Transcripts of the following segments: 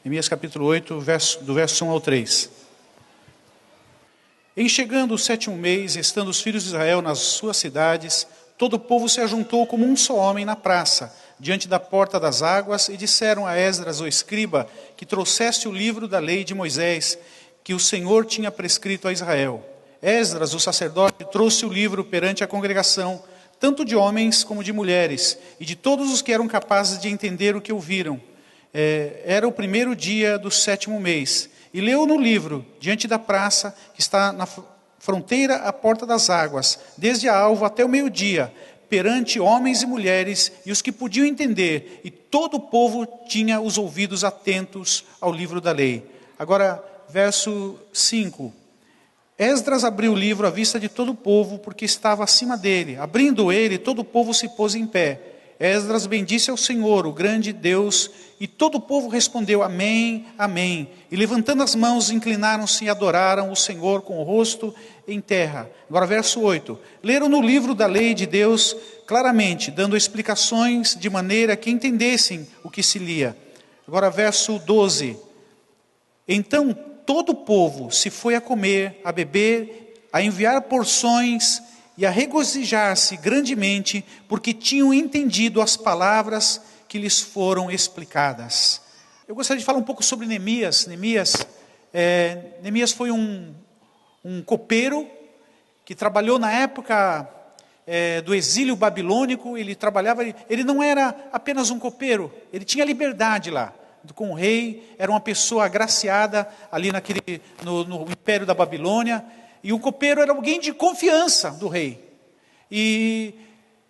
Neemias capítulo 8, do verso 1 ao 3. Em chegando o 7º mês, estando os filhos de Israel nas suas cidades, todo o povo se ajuntou como um só homem na praça, diante da porta das águas, e disseram a Esdras, o escriba, que trouxesse o livro da lei de Moisés, que o Senhor tinha prescrito a Israel. Esdras, o sacerdote, trouxe o livro perante a congregação, tanto de homens como de mulheres, e de todos os que eram capazes de entender o que ouviram. Era o primeiro dia do 7º mês, e leu no livro, diante da praça, que está na fronteira à porta das águas, desde a alva até o meio-dia, perante homens e mulheres, e os que podiam entender, e todo o povo tinha os ouvidos atentos ao livro da lei. Agora, verso 5. Esdras abriu o livro à vista de todo o povo, porque estava acima dele. Abrindo ele, todo o povo se pôs em pé. Esdras bendisse ao Senhor, o grande Deus, e todo o povo respondeu, amém, amém. E levantando as mãos, inclinaram-se e adoraram o Senhor com o rosto em terra. Agora verso 8. Leram no livro da lei de Deus claramente, dando explicações de maneira que entendessem o que se lia. Agora verso 12. Então todo o povo se foi a comer, a beber, a enviar porções e a regozijar-se grandemente, porque tinham entendido as palavras que lhes foram explicadas. Eu gostaria de falar um pouco sobre Neemias. Neemias foi um copeiro que trabalhou na época do exílio babilônico. Ele não era apenas um copeiro, ele tinha liberdade lá com o rei, era uma pessoa agraciada ali no império da Babilônia, e o copeiro era alguém de confiança do rei. E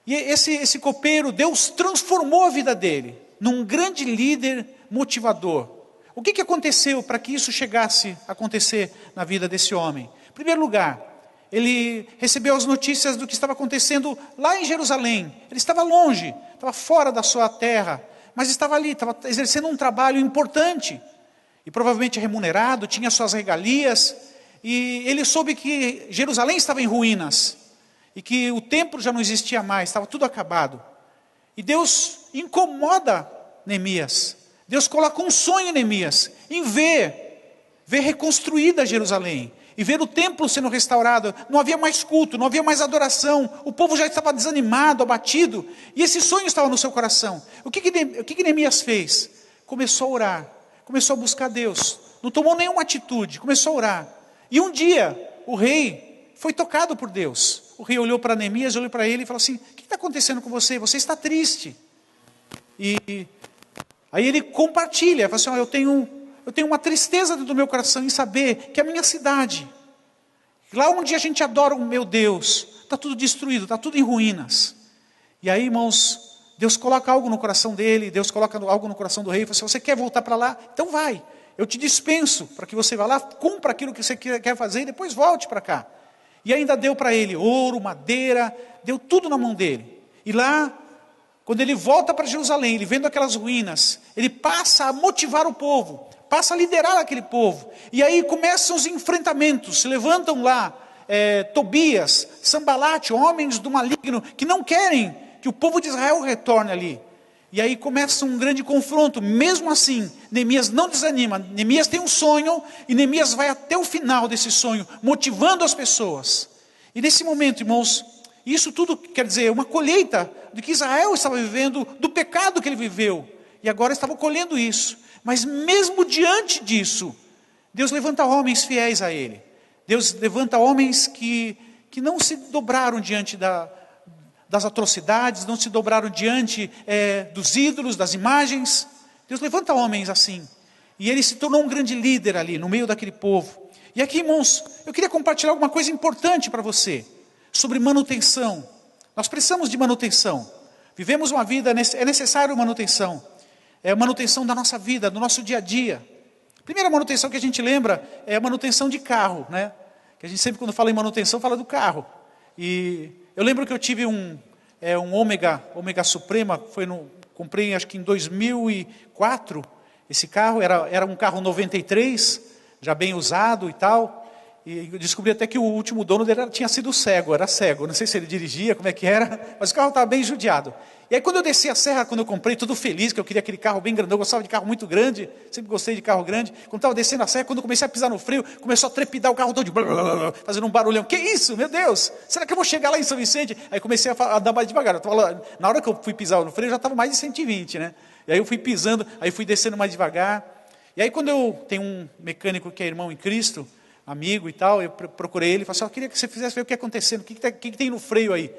esse copeiro, Deus transformou a vida dele num grande líder motivador. O que aconteceu para que isso chegasse a acontecer na vida desse homem? Em primeiro lugar, ele recebeu as notícias do que estava acontecendo lá em Jerusalém. Ele estava longe, estava fora da sua terra, mas estava ali, estava exercendo um trabalho importante, e provavelmente remunerado, tinha suas regalias, e ele soube que Jerusalém estava em ruínas, e que o templo já não existia mais, estava tudo acabado. E Deus incomoda Neemias, Deus coloca um sonho em Neemias, em ver reconstruída Jerusalém, e ver o templo sendo restaurado. Não havia mais culto, não havia mais adoração, o povo já estava desanimado, abatido, e esse sonho estava no seu coração. O que Neemias fez? Começou a orar, começou a buscar Deus, não tomou nenhuma atitude, começou a orar. E um dia, o rei foi tocado por Deus. O rei olhou para Neemias, olhou para ele e falou assim, o que está acontecendo com você? Você está triste. E aí ele compartilha, fala assim, eu tenho uma tristeza dentro do meu coração em saber que a minha cidade, lá onde a gente adora o meu Deus, está tudo destruído, está tudo em ruínas. E aí, irmãos, Deus coloca algo no coração dele, Deus coloca algo no coração do rei, e fala assim, você quer voltar para lá? Então vai, eu te dispenso para que você vá lá, cumpra aquilo que você quer fazer e depois volte para cá. E ainda deu para ele ouro, madeira, deu tudo na mão dele. E lá, quando ele volta para Jerusalém, ele vendo aquelas ruínas, ele passa a motivar o povo, passa a liderar aquele povo. E aí começam os enfrentamentos, se levantam lá Tobias, Sambalate, homens do maligno, que não querem que o povo de Israel retorne ali. E aí começa um grande confronto. Mesmo assim, Neemias não desanima. Neemias tem um sonho, e Neemias vai até o final desse sonho, motivando as pessoas. E nesse momento, irmãos, isso tudo quer dizer uma colheita do que Israel estava vivendo, do pecado que ele viveu. E agora estava colhendo isso. Mas mesmo diante disso, Deus levanta homens fiéis a ele. Deus levanta homens que não se dobraram diante das atrocidades, não se dobraram diante dos ídolos, das imagens. Deus levanta homens assim. E ele se tornou um grande líder ali, no meio daquele povo. E aqui, irmãos, eu queria compartilhar alguma coisa importante para você, sobre manutenção. Nós precisamos de manutenção. Vivemos uma vida, é necessário manutenção. É a manutenção da nossa vida, do nosso dia a dia. A primeira manutenção que a gente lembra é a manutenção de carro, né? Que a gente sempre, quando fala em manutenção, fala do carro. E eu lembro que eu tive um Ômega Suprema, comprei acho que em 2004, esse carro, era um carro 93, já bem usado e tal. E eu descobri até que o último dono dele tinha sido cego, era cego. Não sei se ele dirigia, como é que era, mas o carro estava bem judiado. E aí quando eu desci a serra, quando eu comprei, todo feliz, que eu queria aquele carro bem grandão, eu gostava de carro muito grande, sempre gostei de carro grande. Quando estava descendo a serra, quando eu comecei a pisar no freio, começou a trepidar o carro todo, fazendo um barulhão. Que isso, meu Deus? Será que eu vou chegar lá em São Vicente? Aí comecei a andar mais devagar. Na hora que eu fui pisar no freio, já estava mais de 120, né? E aí eu fui pisando, aí fui descendo mais devagar. E aí quando eu tenho um mecânico que é irmão em Cristo, amigo e tal, eu procurei ele e falei assim, eu queria que você fizesse ver o que está acontecendo, o que tem no freio aí?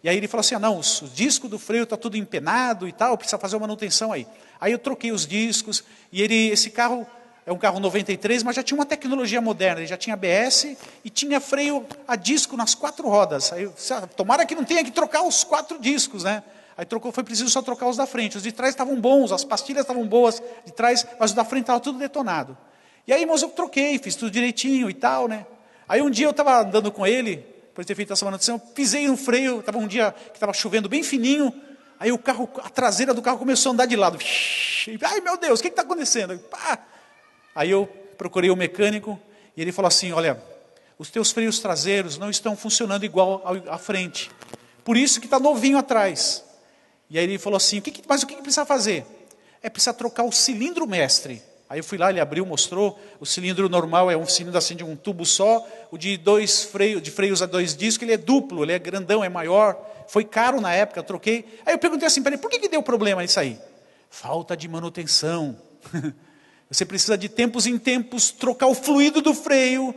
E aí ele falou assim, não, o disco do freio está tudo empenado e tal, precisa fazer uma manutenção aí. Aí eu troquei os discos, e esse carro é um carro 93, mas já tinha uma tecnologia moderna, ele já tinha ABS e tinha freio a disco nas 4 rodas. Aí, tomara que não tenha que trocar os 4 discos, né? Aí foi preciso só trocar os da frente, os de trás estavam bons, as pastilhas estavam boas de trás, mas os da frente estavam tudo detonado. E aí, irmãos, eu troquei, fiz tudo direitinho e tal, né? Aí um dia eu estava andando com ele, depois de ter feito essa manutenção, pisei no freio, estava um dia que estava chovendo bem fininho, aí a traseira do carro começou a andar de lado. Ai meu Deus, o que está acontecendo? Pá! Aí eu procurei o mecânico, e ele falou assim, olha, os teus freios traseiros não estão funcionando igual à frente, por isso que está novinho atrás. E aí ele falou assim, mas o que precisa fazer? Precisa trocar o cilindro mestre. Aí eu fui lá, ele abriu, mostrou, o cilindro normal é um cilindro assim de um tubo só, o de freios a 2 discos, ele é duplo, ele é grandão, é maior, foi caro na época, eu troquei. Aí eu perguntei assim para ele, por que deu problema nisso aí? Falta de manutenção. Você precisa de tempos em tempos trocar o fluido do freio,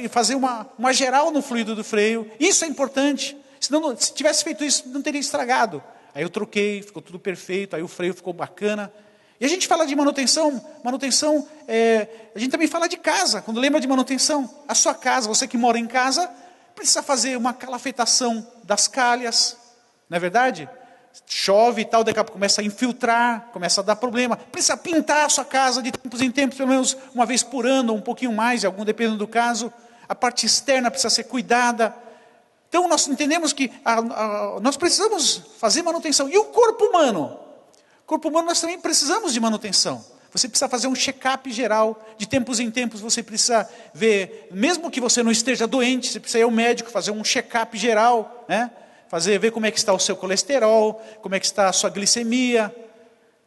fazer uma geral no fluido do freio, isso é importante, senão se tivesse feito isso não teria estragado. Aí eu troquei, ficou tudo perfeito, aí o freio ficou bacana. E a gente fala de manutenção, a gente também fala de casa, quando lembra de manutenção, a sua casa, você que mora em casa, precisa fazer uma calafetação das calhas, não é verdade? Chove e tal, daqui a pouco começa a infiltrar, começa a dar problema, precisa pintar a sua casa de tempos em tempos, pelo menos uma vez por ano, ou um pouquinho mais, dependendo do caso, a parte externa precisa ser cuidada. Então nós entendemos que nós precisamos fazer manutenção, e o corpo humano? O corpo humano nós também precisamos de manutenção. Você precisa fazer um check-up geral, de tempos em tempos você precisa ver, mesmo que você não esteja doente, você precisa ir ao médico, fazer um check-up geral, né? Ver como é que está o seu colesterol, como é que está a sua glicemia,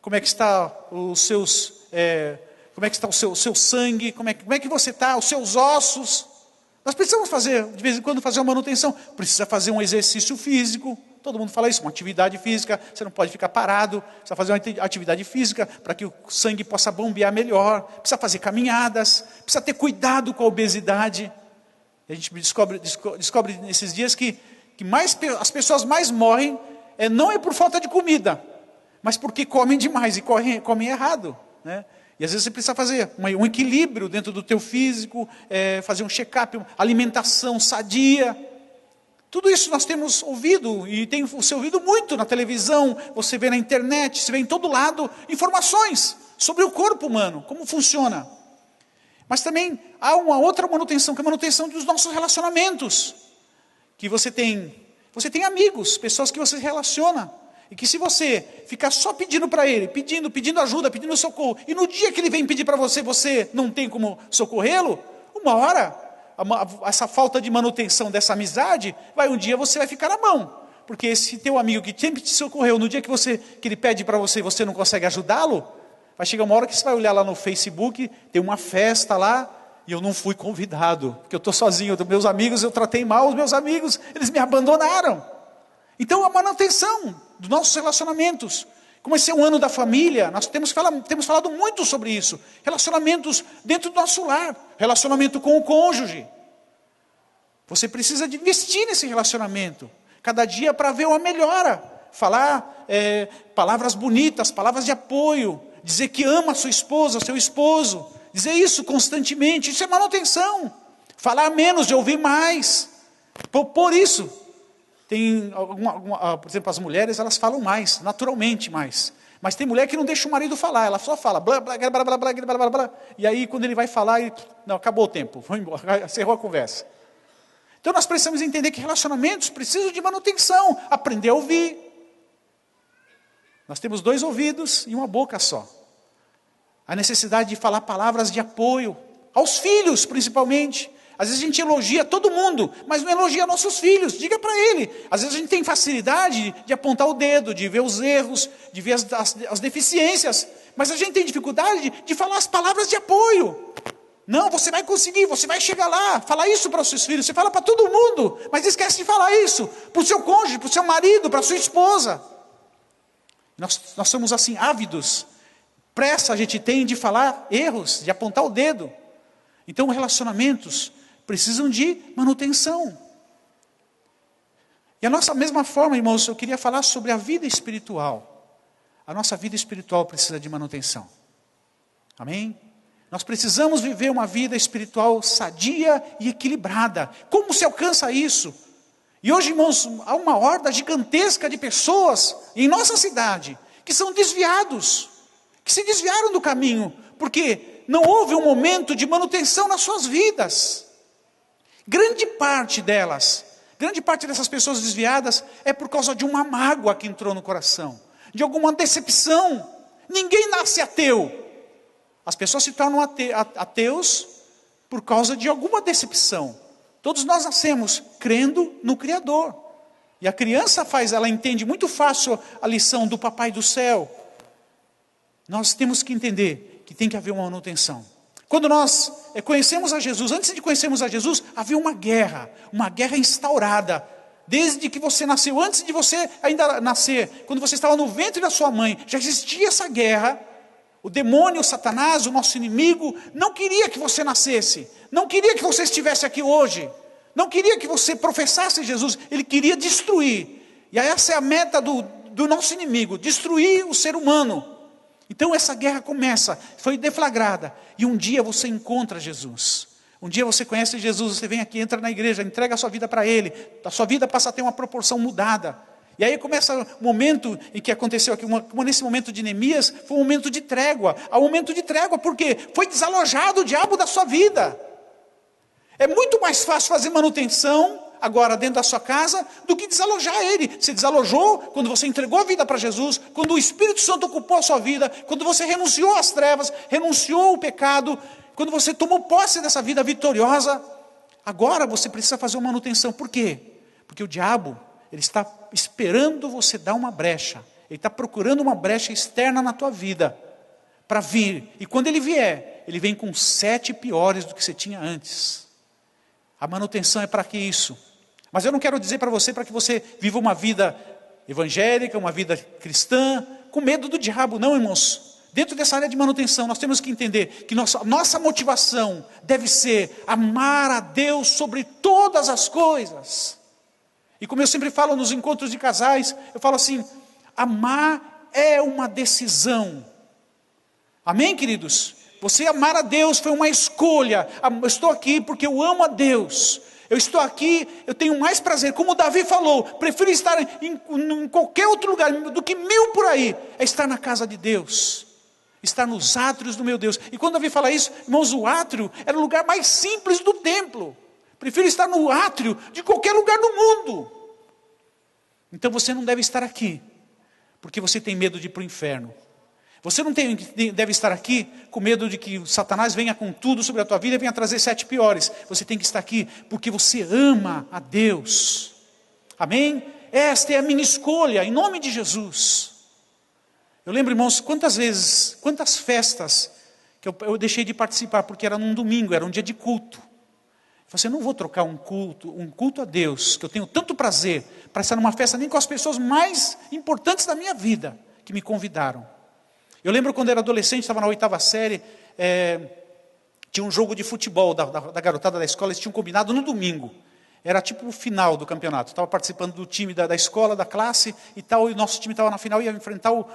como é que está o seu sangue, como é que você está, os seus ossos. Nós precisamos de vez em quando fazer uma manutenção, precisa fazer um exercício físico. Todo mundo fala isso, uma atividade física, você não pode ficar parado, precisa fazer uma atividade física para que o sangue possa bombear melhor, precisa fazer caminhadas, precisa ter cuidado com a obesidade. E a gente descobre nesses dias que as pessoas mais morrem, não é por falta de comida, mas porque comem demais e comem errado, né? E às vezes você precisa fazer um equilíbrio dentro do teu físico, fazer um check-up, alimentação sadia. Tudo isso nós temos ouvido, e tem se ouvido muito na televisão, você vê na internet, você vê em todo lado, informações sobre o corpo humano, como funciona. Mas também há uma outra manutenção, que é a manutenção dos nossos relacionamentos. Que você tem amigos, pessoas que você se relaciona, e que se você ficar só pedindo para ele, pedindo ajuda, pedindo socorro, e no dia que ele vem pedir para você, você não tem como socorrê-lo, uma hora, essa falta de manutenção dessa amizade, um dia você vai ficar na mão, porque esse teu amigo que sempre te socorreu, no dia que ele pede para você e você não consegue ajudá-lo, vai chegar uma hora que você vai olhar lá no Facebook, tem uma festa lá, e eu não fui convidado, porque eu estou sozinho, meus amigos, eu tratei mal os meus amigos, eles me abandonaram. Então a manutenção dos nossos relacionamentos, como esse é um ano da família, nós temos falado muito sobre isso, relacionamentos dentro do nosso lar, relacionamento com o cônjuge, você precisa de investir nesse relacionamento, cada dia para ver uma melhora, falar palavras bonitas, palavras de apoio, dizer que ama a sua esposa, seu esposo, dizer isso constantemente, isso é manutenção. Falar menos e ouvir mais. Por isso, por exemplo, as mulheres, elas falam mais, naturalmente mais. Mas tem mulher que não deixa o marido falar, ela só fala, blá, blá, blá, blá, blá, blá, blá, blá, e aí quando ele vai falar, não, acabou o tempo, foi embora, encerrou a conversa. Então nós precisamos entender que relacionamentos precisam de manutenção, aprender a ouvir. Nós temos 2 ouvidos e uma boca só. A necessidade de falar palavras de apoio, aos filhos principalmente, Às vezes a gente elogia todo mundo, mas não elogia nossos filhos. Diga para ele. Às vezes a gente tem facilidade de apontar o dedo, de ver os erros, de ver as deficiências. Mas a gente tem dificuldade de falar as palavras de apoio. Não, você vai conseguir, você vai chegar lá. Fala isso para os seus filhos, você fala para todo mundo. Mas esquece de falar isso para o seu cônjuge, para o seu marido, para a sua esposa. Nós somos assim, ávidos. Pressa a gente tem de falar erros, de apontar o dedo. Então relacionamentos precisam de manutenção. E a nossa mesma forma, irmãos, eu queria falar sobre a vida espiritual. A nossa vida espiritual precisa de manutenção. Amém? Nós precisamos viver uma vida espiritual sadia e equilibrada. Como se alcança isso? E hoje, irmãos, há uma horda gigantesca de pessoas em nossa cidade que são desviados, que se desviaram do caminho, porque não houve um momento de manutenção nas suas vidas. Grande parte dessas pessoas desviadas é por causa de uma mágoa que entrou no coração, de alguma decepção. Ninguém nasce ateu. As pessoas se tornam ateus por causa de alguma decepção. Todos nós nascemos crendo no Criador. E a criança ela entende muito fácil a lição do Papai do Céu. Nós temos que entender que tem que haver uma manutenção. Quando nós conhecemos a Jesus, antes de conhecermos a Jesus, havia uma guerra instaurada. Desde que você nasceu, antes de você ainda nascer, quando você estava no ventre da sua mãe, já existia essa guerra. O demônio, o Satanás, o nosso inimigo, não queria que você nascesse. Não queria que você estivesse aqui hoje. Não queria que você professasse Jesus. Ele queria destruir. E essa é a meta do nosso inimigo, destruir o ser humano. Então essa guerra começa, foi deflagrada. E um dia você encontra Jesus. Um dia você conhece Jesus, você vem aqui, entra na igreja, entrega a sua vida para Ele. A sua vida passa a ter uma proporção mudada. E aí começa o momento em que aconteceu aqui, como nesse momento de Neemias, foi um momento de trégua. Há um momento de trégua, porque foi desalojado o diabo da sua vida. É muito mais fácil fazer manutenção agora dentro da sua casa do que desalojar ele. Você desalojou quando você entregou a vida para Jesus, quando o Espírito Santo ocupou a sua vida, quando você renunciou às trevas, renunciou ao pecado, quando você tomou posse dessa vida vitoriosa. Agora você precisa fazer uma manutenção. Por quê? Porque o diabo, ele está esperando você dar uma brecha. Ele está procurando uma brecha externa na tua vida para vir. E quando ele vier, ele vem com 7 piores do que você tinha antes. A manutenção é para que isso? Mas eu não quero dizer para que você viva uma vida evangélica, uma vida cristã, com medo do diabo. Não, irmãos. Dentro dessa área de manutenção, nós temos que entender que nossa motivação deve ser amar a Deus sobre todas as coisas. E como eu sempre falo nos encontros de casais, eu falo assim, amar é uma decisão. Amém, queridos? Você amar a Deus foi uma escolha. Eu estou aqui porque eu amo a Deus. Eu estou aqui, eu tenho mais prazer. Como Davi falou, prefiro estar em qualquer outro lugar do que 1000 por aí. É estar na casa de Deus. Estar nos átrios do meu Deus. E quando Davi fala isso, irmãos, o átrio era o lugar mais simples do templo. Prefiro estar no átrio de qualquer lugar do mundo. Então você não deve estar aqui, porque você tem medo de ir para o inferno. Você não deve estar aqui com medo de que Satanás venha com tudo sobre a tua vida e venha trazer 7 piores. Você tem que estar aqui porque você ama a Deus. Amém? Esta é a minha escolha, em nome de Jesus. Eu lembro, irmãos, quantas festas que eu deixei de participar, porque era num domingo, era um dia de culto. Eu falei assim, eu não vou trocar um culto a Deus, que eu tenho tanto prazer, para estar numa festa nem com as pessoas mais importantes da minha vida, que me convidaram. Eu lembro quando eu era adolescente, estava na 8ª série, tinha um jogo de futebol da garotada da escola, eles tinham combinado no domingo. Era tipo o final do campeonato. Eu estava participando do time da escola, da classe e tal, e o nosso time estava na final e ia enfrentar o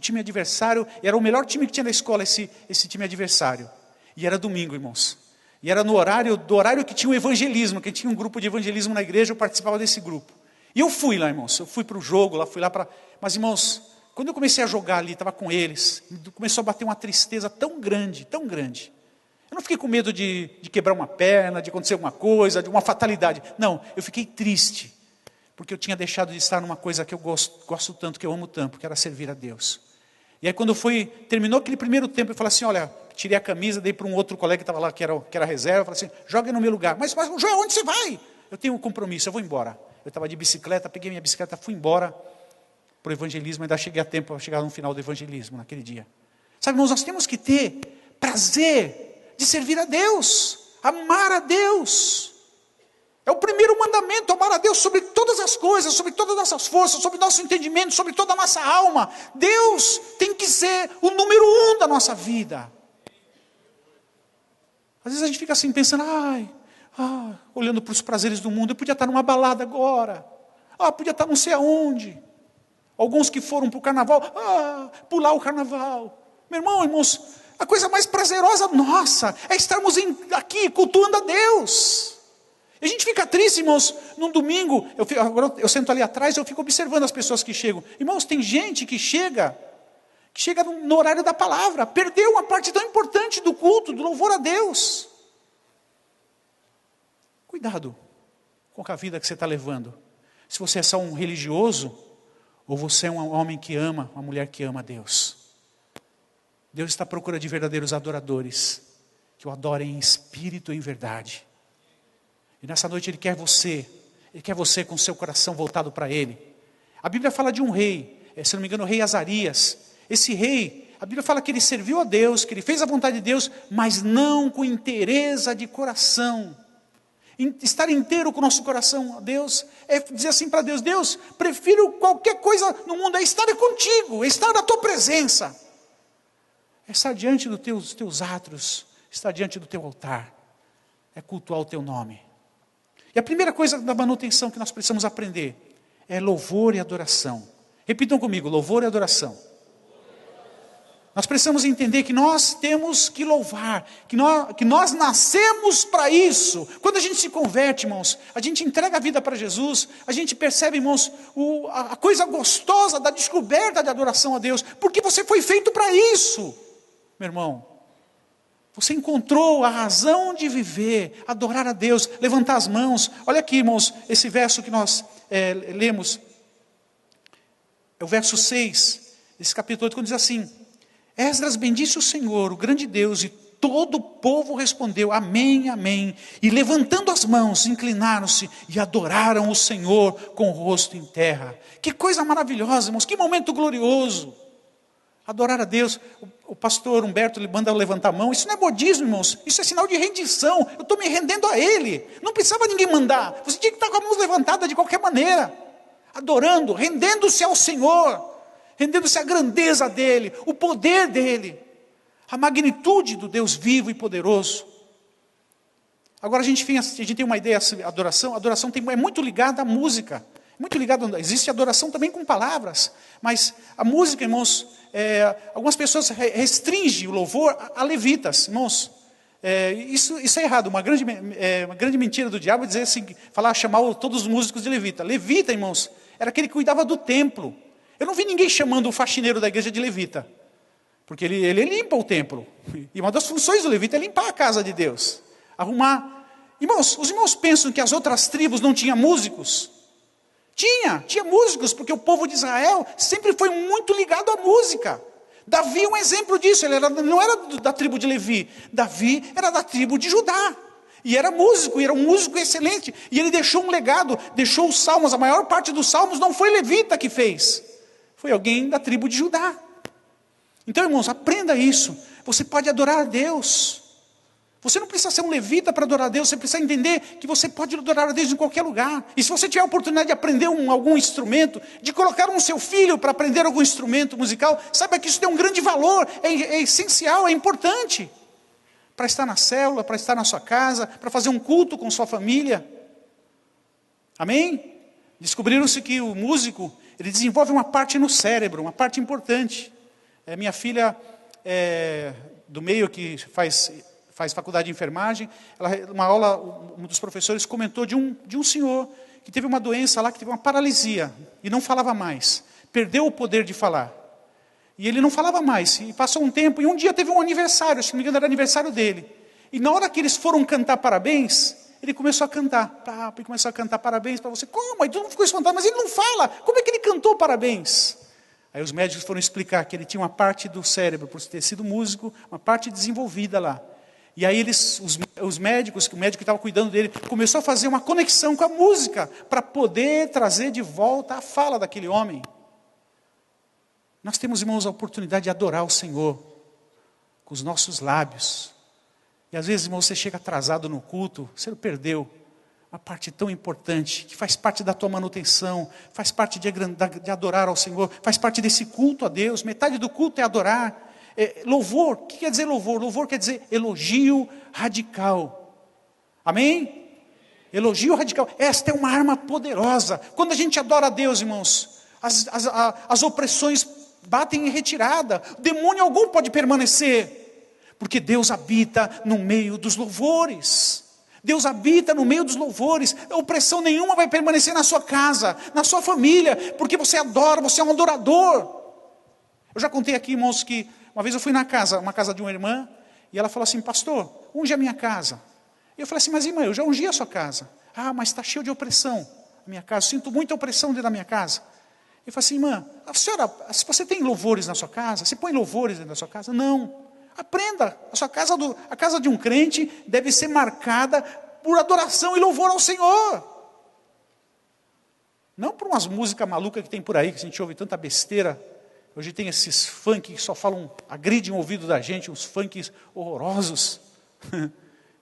time adversário. E era o melhor time que tinha na escola, esse time adversário. E era domingo, irmãos. E era do horário que tinha o evangelismo, que tinha um grupo de evangelismo na igreja, eu participava desse grupo. E eu fui lá, irmãos, eu fui para o jogo, fui lá para... Mas, irmãos, quando eu comecei a jogar ali, estava com eles, começou a bater uma tristeza tão grande, tão grande. Eu não fiquei com medo de quebrar uma perna, de acontecer alguma coisa, de uma fatalidade. Não, eu fiquei triste, porque eu tinha deixado de estar numa coisa que eu gosto tanto, que eu amo tanto, que era servir a Deus. E aí quando terminou aquele primeiro tempo, eu falei assim, olha, tirei a camisa, dei para um outro colega que estava lá, que era reserva, falei assim, joga no meu lugar. Mas Joel, onde você vai? Eu tenho um compromisso, eu vou embora. Eu estava de bicicleta, peguei minha bicicleta, fui embora para o evangelismo, ainda cheguei a tempo para chegar no final do evangelismo, naquele dia. Sabe, irmãos, nós temos que ter prazer de servir a Deus, amar a Deus. É o primeiro mandamento, amar a Deus sobre todas as coisas, sobre todas as nossas forças, sobre nosso entendimento, sobre toda a nossa alma. Deus tem que ser o número 1 da nossa vida. Às vezes a gente fica assim pensando, olhando para os prazeres do mundo, eu podia estar numa balada agora, podia estar não sei aonde. Alguns que foram para o carnaval, pular o carnaval. Meu irmão, irmãos, a coisa mais prazerosa nossa é estarmos aqui cultuando a Deus. E a gente fica triste, irmãos, num domingo, agora eu sento ali atrás, eu fico observando as pessoas que chegam. Irmãos, tem gente que chega no horário da palavra, perdeu uma parte tão importante do culto, do louvor a Deus. Cuidado com a vida que você está levando. Se você é só um religioso, ou você é um homem que ama, uma mulher que ama a Deus. Deus está à procura de verdadeiros adoradores, que o adorem em espírito e em verdade. E nessa noite Ele quer você com o seu coração voltado para Ele. A Bíblia fala de um rei, se não me engano o rei Azarias. Esse rei, a Bíblia fala que ele serviu a Deus, que ele fez a vontade de Deus, mas não com inteireza de coração. Estar inteiro com o nosso coração a Deus, é dizer assim para Deus, Deus, prefiro qualquer coisa no mundo, é estar contigo, é estar na tua presença. É estar diante dos teus átrios, estar diante do teu altar, é cultuar o teu nome. E a primeira coisa da manutenção que nós precisamos aprender é louvor e adoração. Repitam comigo, louvor e adoração. Nós precisamos entender que nós temos que louvar, que nós nascemos para isso. Quando a gente se converte, irmãos, a gente entrega a vida para Jesus, a gente percebe, irmãos, a coisa gostosa da descoberta de adoração a Deus, porque você foi feito para isso, meu irmão. Você encontrou a razão de viver, adorar a Deus, levantar as mãos. Olha aqui, irmãos, esse verso que nós lemos. É o verso 6, desse capítulo 8, quando diz assim: Esdras bendisse o Senhor, o grande Deus, e todo o povo respondeu, amém, amém. E levantando as mãos, inclinaram-se e adoraram o Senhor com o rosto em terra. Que coisa maravilhosa, irmãos, que momento glorioso. Adorar a Deus. O pastor Humberto ele manda eu levantar a mão. Isso não é modismo, irmãos. Isso é sinal de rendição. Eu estou me rendendo a Ele. Não precisava ninguém mandar. Você tinha que estar com a mão levantada de qualquer maneira. Adorando, rendendo-se ao Senhor. Rendendo-se à grandeza dEle. O poder dEle. A magnitude do Deus vivo e poderoso. Agora a gente tem uma ideia sobre adoração. A adoração é muito ligada à música. Muito ligado, existe adoração também com palavras, mas a música, irmãos, algumas pessoas restringem o louvor a levitas, irmãos. Isso é errado, uma grande mentira do diabo é dizer assim, chamar todos os músicos de levita. Levita, irmãos, era aquele que cuidava do templo. Eu não vi ninguém chamando o faxineiro da igreja de levita, porque ele limpa o templo. E uma das funções do levita é limpar a casa de Deus, arrumar. Irmãos, os irmãos pensam que as outras tribos não tinham músicos? Tinha músicos, porque o povo de Israel sempre foi muito ligado à música. Davi é um exemplo disso, ele não era da tribo de Levi, Davi era da tribo de Judá. E era um músico excelente. E ele deixou um legado, deixou os salmos, a maior parte dos salmos não foi levita que fez. Foi alguém da tribo de Judá. Então, irmãos, aprenda isso. Você pode adorar a Deus. Você não precisa ser um levita para adorar a Deus, você precisa entender que você pode adorar a Deus em qualquer lugar. E se você tiver a oportunidade de aprender algum instrumento, de colocar seu filho para aprender algum instrumento musical, saiba que isso tem um grande valor, é essencial, é importante. Para estar na célula, para estar na sua casa, para fazer um culto com sua família. Amém? Descobriram-se que o músico, ele desenvolve uma parte no cérebro, uma parte importante. Minha filha, do meio que faz faculdade de enfermagem, uma aula, um dos professores comentou de um senhor que teve uma doença lá, que teve uma paralisia, e não falava mais, perdeu o poder de falar, e ele não falava mais, e passou um tempo, e um dia teve um aniversário, se não me engano era aniversário dele, e na hora que eles foram cantar parabéns, ele começou a cantar, e começou a cantar parabéns para você, como? Aí todo mundo ficou espantado, mas ele não fala, como é que ele cantou parabéns? Aí os médicos foram explicar que ele tinha uma parte do cérebro, por ter sido músico, uma parte desenvolvida lá. E aí os médicos, o médico que estava cuidando dele, começou a fazer uma conexão com a música, para poder trazer de volta a fala daquele homem. Nós temos, irmãos, a oportunidade de adorar o Senhor, com os nossos lábios. E às vezes, irmão, você chega atrasado no culto, você perdeu uma parte tão importante, que faz parte da tua manutenção, faz parte de adorar ao Senhor, faz parte desse culto a Deus. Metade do culto é adorar. Louvor, o que quer dizer louvor? Louvor quer dizer elogio radical. Amém? Elogio radical. Esta é uma arma poderosa. Quando a gente adora a Deus, irmãos, as opressões batem em retirada. Demônio algum pode permanecer, porque Deus habita no meio dos louvores. Deus habita no meio dos louvores. Opressão nenhuma vai permanecer na sua casa, na sua família, porque você adora, você é um adorador. Eu já contei aqui, irmãos, que uma vez eu fui uma casa de uma irmã, e ela falou assim: pastor, unge a minha casa. E eu falei assim: mas irmã, eu já ungi a sua casa. Ah, mas está cheio de opressão a minha casa, sinto muita opressão dentro da minha casa. Eu falei assim: irmã, a senhora, se você tem louvores na sua casa, você põe louvores dentro da sua casa? Não. Aprenda, a casa de um crente deve ser marcada por adoração e louvor ao Senhor. Não por umas músicas malucas que tem por aí, que a gente ouve tanta besteira. Hoje tem esses funk que só falam, agridem o ouvido da gente, uns funks horrorosos,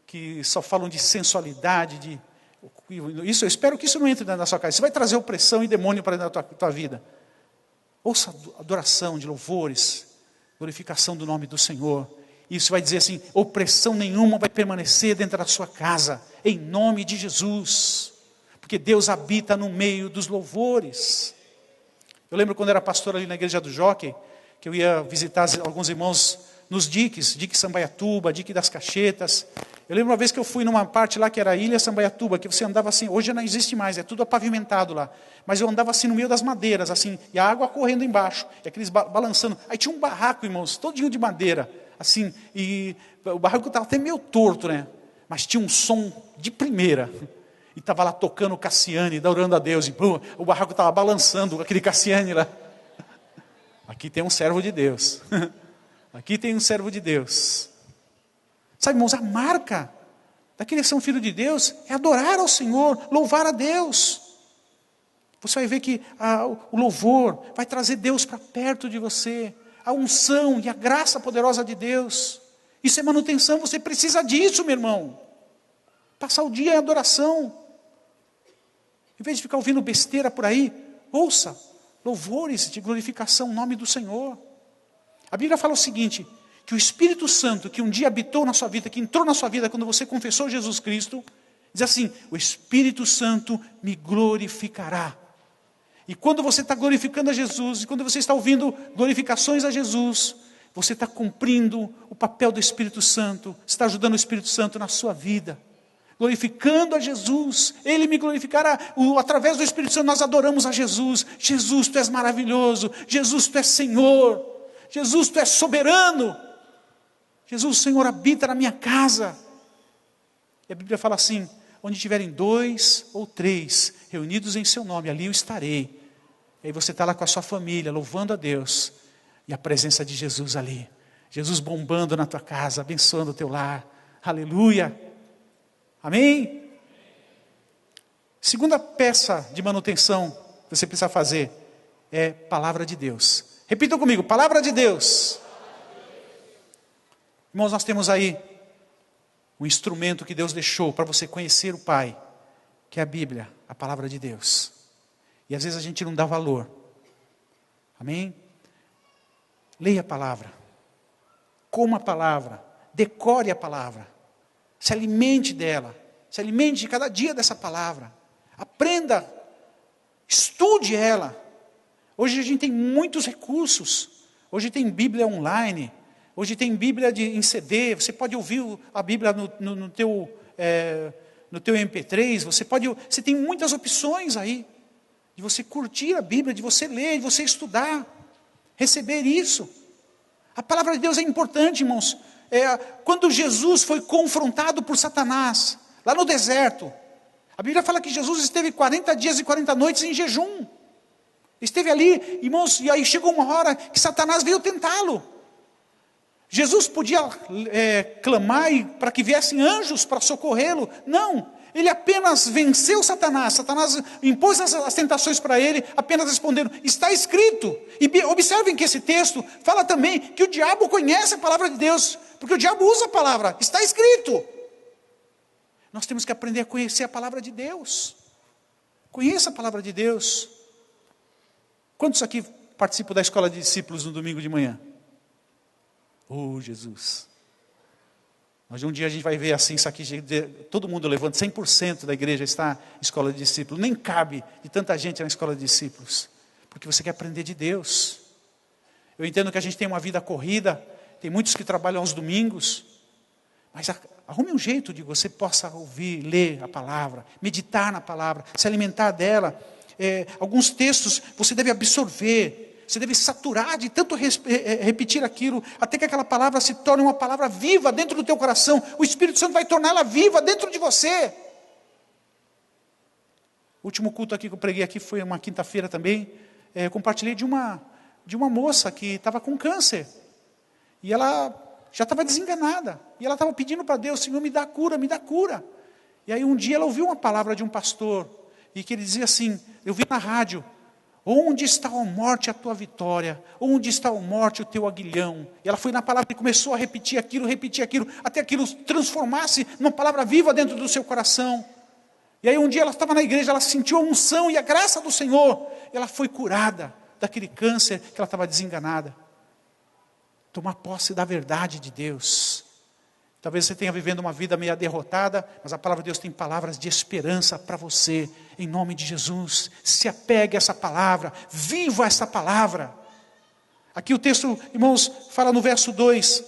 que só falam de sensualidade, isso, eu espero que isso não entre na sua casa. Isso vai trazer opressão e demônio para dentro da tua vida. Ouça adoração de louvores, glorificação do nome do Senhor. Isso vai dizer assim: opressão nenhuma vai permanecer dentro da sua casa, em nome de Jesus, porque Deus habita no meio dos louvores. Eu lembro quando era pastor ali na igreja do Jockey, que eu ia visitar alguns irmãos nos diques, dique Sambaiatuba, dique das Cachetas. Eu lembro uma vez que eu fui numa parte lá que era a Ilha Sambaiatuba, que você andava assim, hoje não existe mais, é tudo pavimentado lá. Mas eu andava assim no meio das madeiras, assim, e a água correndo embaixo, e aqueles balançando. Aí tinha um barraco, irmãos, todinho de madeira, assim, e o barraco estava até meio torto, né? Mas tinha um som de primeira. E estava lá tocando o Cassiane, adorando a Deus, e o barraco estava balançando, aquele Cassiane lá. Aqui tem um servo de Deus. Aqui tem um servo de Deus. Sabe, irmãos, a marca daquele ser um filho de Deus é adorar ao Senhor, louvar a Deus. Você vai ver que o louvor vai trazer Deus para perto de você. A unção e a graça poderosa de Deus. Isso é manutenção, você precisa disso, meu irmão. Passar o dia em adoração. Em vez de ficar ouvindo besteira por aí, ouça louvores de glorificação no nome do Senhor. A Bíblia fala o seguinte, que o Espírito Santo que um dia habitou na sua vida, que entrou na sua vida quando você confessou Jesus Cristo, diz assim: o Espírito Santo me glorificará. E quando você está glorificando a Jesus, e quando você está ouvindo glorificações a Jesus, você está cumprindo o papel do Espírito Santo, está ajudando o Espírito Santo na sua vida. Glorificando a Jesus, Ele me glorificará. Através do Espírito Santo nós adoramos a Jesus. Jesus, Tu és maravilhoso. Jesus, Tu és Senhor. Jesus, Tu és soberano. Jesus, o Senhor habita na minha casa. E a Bíblia fala assim: onde tiverem 2 ou 3 reunidos em seu nome, ali eu estarei. E aí você está lá com a sua família, louvando a Deus. E a presença de Jesus ali. Jesus bombando na tua casa, abençoando o teu lar. Aleluia. Amém? Segunda peça de manutenção que você precisa fazer é palavra de Deus. Repitam comigo: palavra de Deus. Irmãos, nós temos aí um instrumento que Deus deixou para você conhecer o Pai, que é a Bíblia, a palavra de Deus. E às vezes a gente não dá valor. Amém? Leia a palavra. Coma a palavra. Decore a palavra. Se alimente dela. Se alimente cada dia dessa palavra. Aprenda. Estude ela. Hoje a gente tem muitos recursos. Hoje tem Bíblia online. Hoje tem Bíblia em CD. Você pode ouvir a Bíblia no teu MP3. Você tem muitas opções aí. De você curtir a Bíblia, de você ler, de você estudar. Receber isso. A palavra de Deus é importante, irmãos. Quando Jesus foi confrontado por Satanás, lá no deserto, a Bíblia fala que Jesus esteve 40 dias e 40 noites em jejum. Esteve ali, irmãos, e aí chegou uma hora que Satanás veio tentá-lo. Jesus podia clamar para que viessem anjos para socorrê-lo. Não, ele apenas venceu Satanás. Satanás impôs as tentações para ele, apenas respondendo, está escrito. E observem que esse texto fala também que o diabo conhece a palavra de Deus, porque o diabo usa a palavra, está escrito. Nós temos que aprender a conhecer a palavra de Deus. Conheça a palavra de Deus. Quantos aqui participam da escola de discípulos no domingo de manhã? Oh, Jesus. Mas um dia a gente vai ver assim, isso aqui, todo mundo levanta, 100% da igreja está em escola de discípulos. Nem cabe de tanta gente na escola de discípulos. Porque você quer aprender de Deus. Eu entendo que a gente tem uma vida corrida, tem muitos que trabalham aos domingos. Mas arrume um jeito de você possa ouvir, ler a palavra, meditar na palavra, se alimentar dela. Alguns textos você deve absorver, você deve saturar de tanto repetir aquilo, até que aquela palavra se torne uma palavra viva dentro do teu coração. O Espírito Santo vai torná-la viva dentro de você. O último culto aqui que eu preguei aqui foi uma quinta-feira também. Eu compartilhei de uma moça que estava com câncer. E ela já estava desenganada. E ela estava pedindo para Deus, Senhor, me dá cura, me dá cura. E aí um dia ela ouviu uma palavra de um pastor, e que ele dizia assim, eu vi na rádio, onde está a morte a tua vitória? Onde está a morte o teu aguilhão? E ela foi na palavra e começou a repetir aquilo, até aquilo transformasse numa palavra viva dentro do seu coração. E aí um dia ela estava na igreja, ela sentiu a unção e a graça do Senhor, e ela foi curada daquele câncer que ela estava desenganada. Tomar posse da verdade de Deus. Talvez você tenha vivendo uma vida meio derrotada, mas a palavra de Deus tem palavras de esperança para você, em nome de Jesus. Se apegue a essa palavra, viva essa palavra. Aqui o texto, irmãos, fala no verso 2,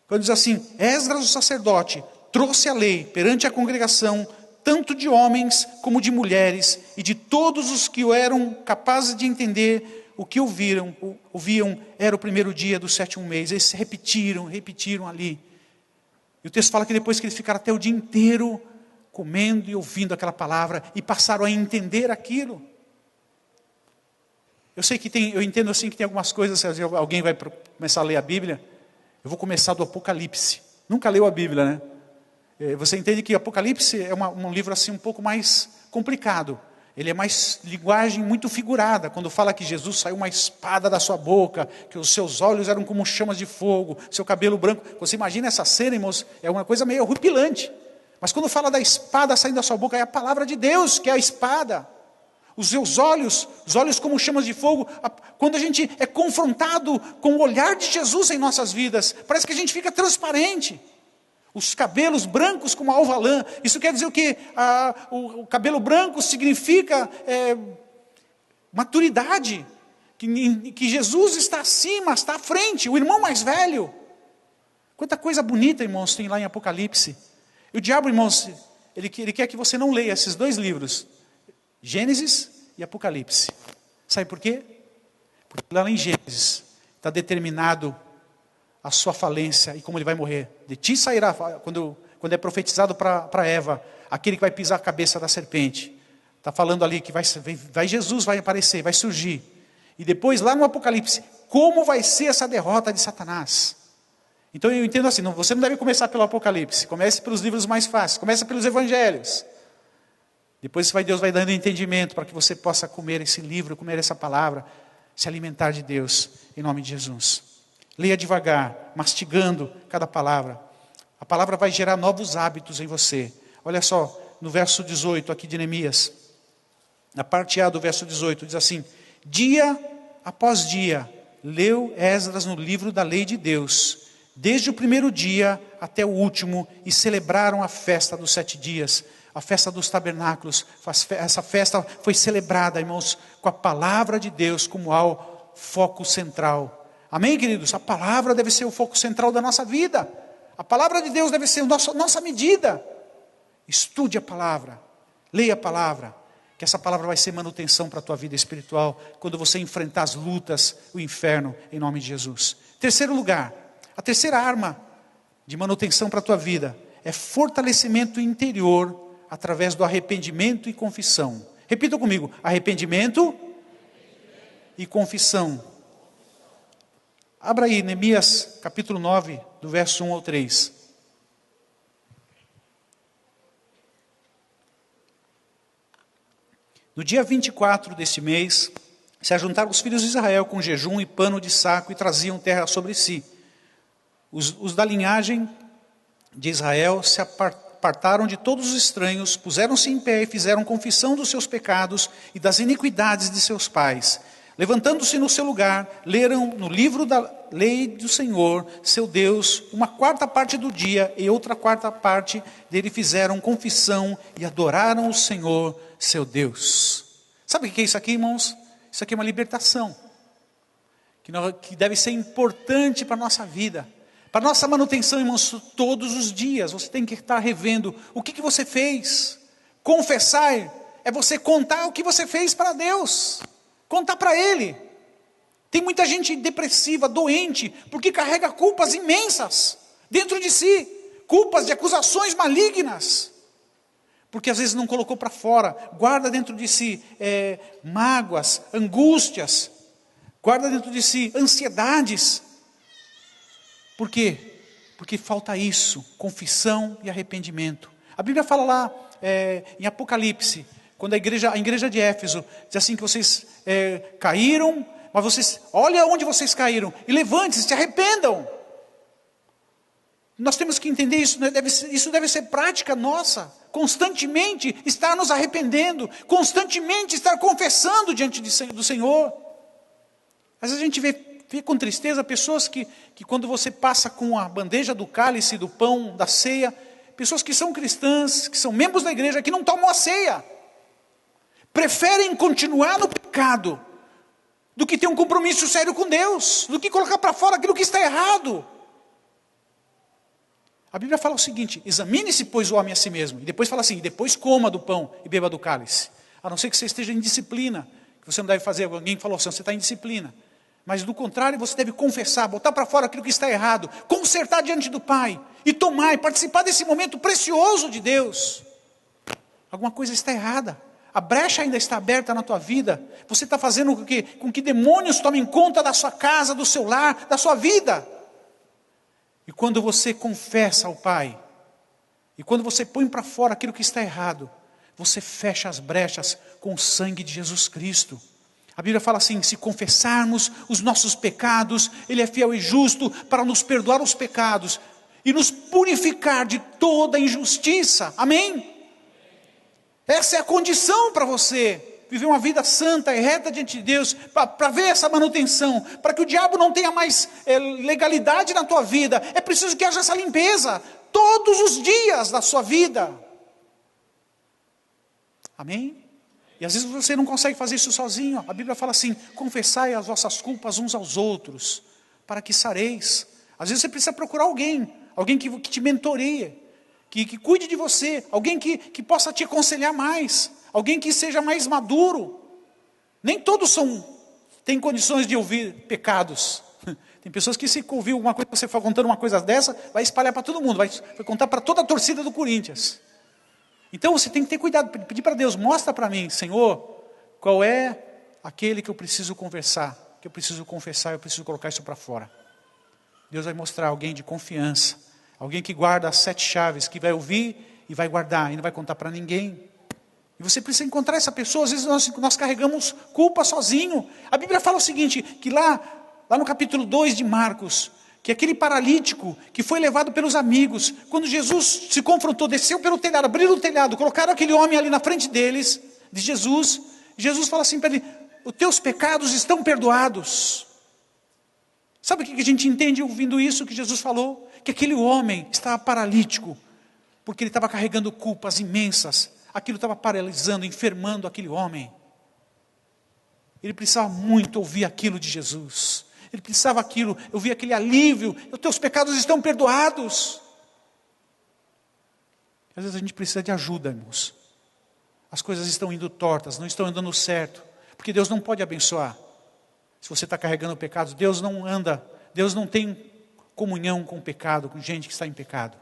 quando diz assim, Esdras o sacerdote trouxe a lei perante a congregação, tanto de homens como de mulheres, e de todos os que eram capazes de entender. O que ouviam era o primeiro dia do 7º mês. Eles repetiram ali. E o texto fala que depois que eles ficaram até o dia inteiro comendo e ouvindo aquela palavra, e passaram a entender aquilo. Eu entendo assim que tem algumas coisas, se alguém vai começar a ler a Bíblia, eu vou começar do Apocalipse. Nunca leu a Bíblia, né? Você entende que Apocalipse é um livro assim um pouco mais complicado. Ele é mais linguagem muito figurada, quando fala que Jesus saiu uma espada da sua boca, que os seus olhos eram como chamas de fogo, seu cabelo branco. Você imagina essa cena, irmãos, é uma coisa meio horripilante. Mas quando fala da espada saindo da sua boca, é a palavra de Deus, que é a espada. Os seus olhos, os olhos como chamas de fogo. Quando a gente é confrontado com o olhar de Jesus em nossas vidas, parece que a gente fica transparente. Os cabelos brancos como a alva lã. Isso quer dizer o quê? O cabelo branco significa maturidade. Que Jesus está acima, está à frente. O irmão mais velho. Quanta coisa bonita, irmãos, tem lá em Apocalipse. E o diabo, irmãos, ele quer que você não leia esses dois livros. Gênesis e Apocalipse. Sabe por quê? Porque lá em Gênesis está determinado a sua falência e como ele vai morrer. De ti sairá, quando é profetizado para Eva, aquele que vai pisar a cabeça da serpente. Está falando ali que Jesus vai aparecer, vai surgir. E depois lá no Apocalipse, como vai ser essa derrota de Satanás? Então eu entendo assim, você não deve começar pelo Apocalipse, comece pelos livros mais fáceis, comece pelos evangelhos. Depois Deus vai dando entendimento para que você possa comer esse livro, comer essa palavra, se alimentar de Deus, em nome de Jesus. Leia devagar, mastigando cada palavra. A palavra vai gerar novos hábitos em você. Olha só, no verso 18 aqui de Neemias, na parte A do verso 18, diz assim, dia após dia, leu Esdras no livro da lei de Deus, desde o primeiro dia até o último, e celebraram a festa dos 7 dias, a festa dos tabernáculos. Essa festa foi celebrada, irmãos, com a palavra de Deus como ao foco central. Amém, queridos? A palavra deve ser o foco central da nossa vida. A palavra de Deus deve ser a nossa medida. Estude a palavra, leia a palavra, que essa palavra vai ser manutenção para a tua vida espiritual, quando você enfrentar as lutas, o inferno, em nome de Jesus. Terceiro lugar, a terceira arma de manutenção para a tua vida, é fortalecimento interior, através do arrependimento e confissão. Repita comigo, arrependimento e confissão. Abra aí, Neemias, capítulo 9, do verso 1 ao 3. No dia 24 deste mês, se ajuntaram os filhos de Israel com jejum e pano de saco e traziam terra sobre si. Os da linhagem de Israel se apartaram de todos os estranhos, puseram-se em pé e fizeram confissão dos seus pecados e das iniquidades de seus pais. Levantando-se no seu lugar, leram no livro da lei do Senhor, seu Deus, uma quarta parte do dia e outra quarta parte dele fizeram confissão e adoraram o Senhor, seu Deus. Sabe o que é isso aqui, irmãos? Isso aqui é uma libertação, que deve ser importante para a nossa vida. Para a nossa manutenção, irmãos, todos os dias, você tem que estar revendo o que você fez. Confessar é você contar o que você fez para Deus. Contar para Ele. Tem muita gente depressiva, doente, porque carrega culpas imensas dentro de si. Culpas de acusações malignas. Porque às vezes não colocou para fora. Guarda dentro de si mágoas, angústias. Guarda dentro de si ansiedades. Por quê? Porque falta isso, confissão e arrependimento. A Bíblia fala lá em Apocalipse, quando a igreja de Éfeso diz assim que vocês caíram, mas vocês, olha onde vocês caíram, e levante-se, se arrependam. Nós temos que entender isso, né? Isso deve ser prática nossa, constantemente estar nos arrependendo, constantemente estar confessando diante do Senhor. Às vezes a gente vê com tristeza pessoas que quando você passa com a bandeja do cálice, do pão, da ceia, pessoas que são cristãs, que são membros da igreja, que não tomam a ceia. Preferem continuar no pecado do que ter um compromisso sério com Deus, do que colocar para fora aquilo que está errado. A Bíblia fala o seguinte: examine-se, pois, o homem a si mesmo. E depois fala assim: depois coma do pão e beba do cálice. A não ser que você esteja em disciplina, que você não deve fazer. Alguém falou assim: você está em disciplina. Mas do contrário, você deve confessar, botar para fora aquilo que está errado, consertar diante do Pai, e tomar, e participar desse momento precioso de Deus. Alguma coisa está errada, a brecha ainda está aberta na tua vida, você está fazendo com que demônios tomem conta da sua casa, do seu lar, da sua vida. E quando você confessa ao Pai, e quando você põe para fora aquilo que está errado, você fecha as brechas com o sangue de Jesus Cristo. A Bíblia fala assim: se confessarmos os nossos pecados, Ele é fiel e justo para nos perdoar os pecados e nos purificar de toda injustiça. Amém? Essa é a condição para você viver uma vida santa e reta diante de Deus, para ver essa manutenção, para que o diabo não tenha mais legalidade na tua vida. É preciso que haja essa limpeza todos os dias da sua vida. Amém? E às vezes você não consegue fazer isso sozinho. A Bíblia fala assim: confessai as vossas culpas uns aos outros, para que sareis. Às vezes você precisa procurar alguém que te mentoreie, que cuide de você, alguém que possa te aconselhar mais, alguém que seja mais maduro. Nem todos têm condições de ouvir pecados. Tem pessoas que, se ouvir alguma coisa, você for contando uma coisa dessa, vai espalhar para todo mundo, vai contar para toda a torcida do Corinthians. Então você tem que ter cuidado, pedir para Deus: mostra para mim, Senhor, qual é aquele que eu preciso conversar, que eu preciso confessar, eu preciso colocar isso para fora. Deus vai mostrar alguém de confiança, alguém que guarda as 7 chaves, que vai ouvir e vai guardar, e não vai contar para ninguém. E você precisa encontrar essa pessoa. Às vezes nós carregamos culpa sozinho. A Bíblia fala o seguinte, que lá no capítulo 2 de Marcos, que aquele paralítico que foi levado pelos amigos, quando Jesus se confrontou, desceu pelo telhado, abriram o telhado, colocaram aquele homem ali na frente deles, de Jesus. Jesus fala assim para ele: os teus pecados estão perdoados. Sabe o que a gente entende ouvindo isso que Jesus falou? Que aquele homem estava paralítico, porque ele estava carregando culpas imensas. Aquilo estava paralisando, enfermando aquele homem. Ele precisava muito ouvir aquilo de Jesus. Ele precisava ouvir aquele alívio: os teus pecados estão perdoados. Às vezes a gente precisa de ajuda, irmãos. As coisas estão indo tortas, não estão andando certo, porque Deus não pode abençoar se você está carregando pecados. Deus não tem comunhão com o pecado, com gente que está em pecado.